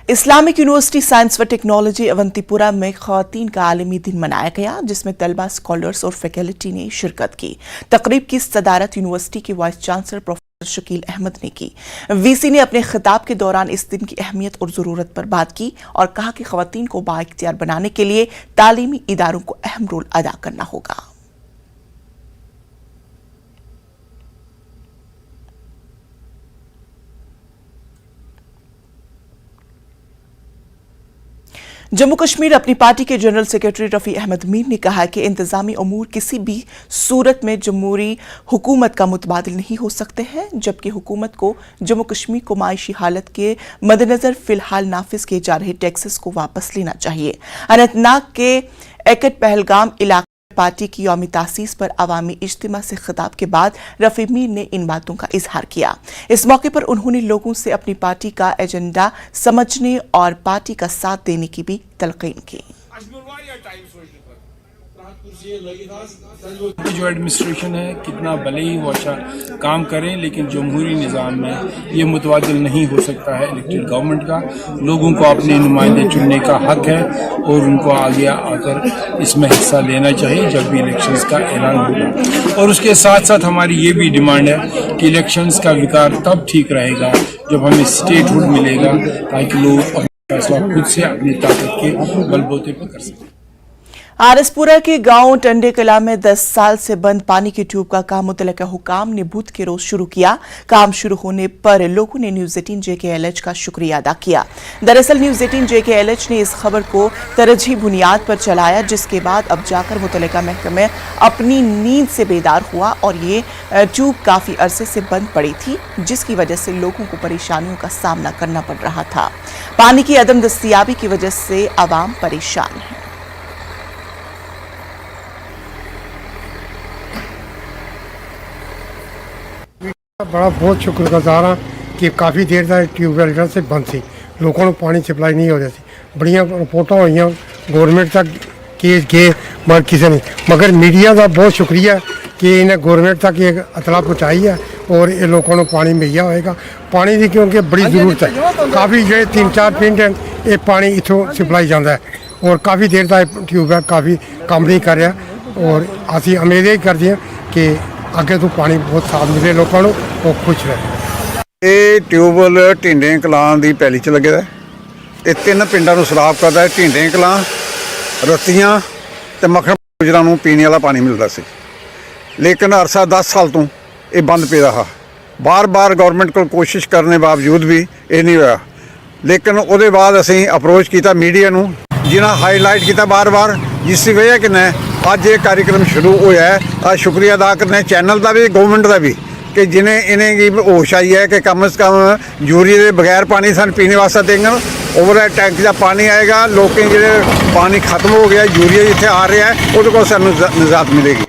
Islamic university science व technology Awantipora में ख़वातीन का आलमी दिन मनाया गया, जिसमें तलबा, स्कॉलर्स और फैकल्टी ने शिरकत की। तकरीब की सदारत यूनिवर्सिटी के vice chancellor professor Shakeel Ahmed ने की। वीसी ने अपने खिताब के दौरान इस दिन की अहमियत और ज़रूरत पर बात की और कहा कि ख़वातीन को बाइख्तियार बनाने के लिए तालीमी इदारों को अहम रोल अदा करना होगा। जम्मू कश्मीर अपनी पार्टी के जनरल सेक्रेटरी रफ़ी अहमद मीर ने कहा कि इंतजामी अमूर किसी भी सूरत में जमहूरी हुकूमत का मुतबादिल नहीं हो सकते हैं, जबकि हुकूमत को जम्मू कश्मीर को माशी हालत के मद्देनजर फिलहाल नाफिज किए जा रहे टैक्सेस को वापस लेना चाहिए। अनंतनाग के एकट पहलगाम इलाके पार्टी की यौमी तासीस पर अवामी इज्तिमा से खिताब के बाद रफ़ी मीर ने इन बातों का इजहार किया। इस मौके पर उन्होंने लोगों से अपनी पार्टी का एजेंडा समझने और पार्टी का साथ देने की भी तलकीन की। जो एडमिनिस्ट्रेशन है कितना भले ही वो अच्छा काम करें, लेकिन जमहूरी निज़ाम में ये मुतवादिल नहीं हो सकता है। इलेक्टेड गवर्नमेंट का लोगों को अपने नुमाइंदे चुनने का हक है और उनको आगे आकर इसमें हिस्सा लेना चाहिए जब भी इलेक्शंस का ऐलान होगा। और उसके साथ साथ हमारी ये भी डिमांड है कि इलेक्शंस का विकार तब ठीक रहेगा जब हमें स्टेटहुड मिलेगा, ताकि लोग अपना फैसला खुद से अपनी ताकत के बलबूते पर कर सकें। आरएसपुरा के गांव टंडे कला में 10 साल से बंद पानी की ट्यूब का काम मुतलका हुकाम ने बुध के रोज शुरू किया। काम शुरू होने पर लोगों ने न्यूज़ 18 JKLH का शुक्रिया अदा किया। दरअसल न्यूज़ 18 JKLH ने इस खबर को तरजीही बुनियाद पर चलाया, जिसके बाद अब जाकर मुतलका महकमे अपनी नींद से बेदार हुआ और ये ट्यूब काफी अरसे से बंद पड़ी थी, जिसकी वजह से लोगों को परेशानियों का सामना करना पड़ रहा था। पानी की अदम दस्तयाबी की वजह से आवाम परेशान है। बड़ा बहुत शुक्रगुजार हाँ कि काफ़ी देर तक ट्यूबवैल से बंद थी, लोगों को पानी सप्लाई नहीं हो रही थी। बड़िया रिपोर्टां हुई गौरमेंट तक केस गए मगर किसी नहीं, मगर मीडिया का बहुत शुक्रिया कि इन्हें गौरमेंट तक ये इतला पहुँचाई है और ये लोगों को पानी मुहैया होएगा। पानी की क्योंकि बड़ी जरूरत है, काफ़ी जो 3-4 पिंड हैं ये पानी इतों सप्लाई जाता है और काफ़ी देर तक ट्यूबवैल काफ़ी काम नहीं कर रहा और असी उम्मीद ही करते हैं कि ਅੱਗੇ ਤੋਂ ਪਾਣੀ ਬਹੁਤ ਸਾਫ਼ ਮਿਲੇ ਲੋਕਾਂ ਨੂੰ ਉਹ ਖੁਸ਼ ਰਹੇ। ਇਹ ਟਿਊਬਵੈਲ ਢਿੰਡੇ ਕਲਾਂ ਦੀ ਪੈਲੀ 'ਚ ਲੱਗਿਆ ਇਹ 3 ਪਿੰਡਾਂ ਨੂੰ ਸਰਾਬ ਕਰਦਾ ਹੈ। ਢਿੰਡੇ ਕਲਾਂ, ਰਤੀਆਂ ਤੇ ਮੱਖਣ ਗੁਜਰਾਂ ਨੂੰ ਪੀਣ ਵਾਲਾ ਪਾਣੀ ਮਿਲਦਾ ਸੀ, ਲੇਕਿਨ ਅਰਸਾ 10 ਸਾਲ ਤੋਂ ਇਹ ਬੰਦ ਪਿਆ ਰਹਾ। ਬਾਰ-ਬਾਰ ਗਵਰਨਮੈਂਟ ਕੋਲ ਕੋਸ਼ਿਸ਼ ਕਰਨ ਦੇ ਬਾਵਜੂਦ ਵੀ ਇਹ ਨਹੀਂ ਹੋਇਆ, ਲੇਕਿਨ ਉਹਦੇ ਬਾਅਦ ਅਸੀਂ ਅਪਰੋਚ ਕੀਤਾ ਮੀਡੀਆ ਨੂੰ, ਜਿਨ੍ਹਾਂ ਹਾਈਲਾਈਟ ਕੀਤਾ ਬਾਰ-ਬਾਰ, ਜਿਸ ਦੀ ਵਜ੍ਹਾ ਕਿ ਅੱਜ ਇਹ कार्यक्रम शुरू होया है। शुक्रिया अदा करने चैनल का भी, गवर्नमेंट का भी, कि जिन्हें इन्हें होश आई है कि कम से कम यूरिया के बगैर पानी सन पीने वास्ते देंगे। ओवर टैंक का पानी आएगा, लोगों जो पानी खत्म हो गया, यूरिया जिथे आ रहा है वो सानू निजात मिलेगी।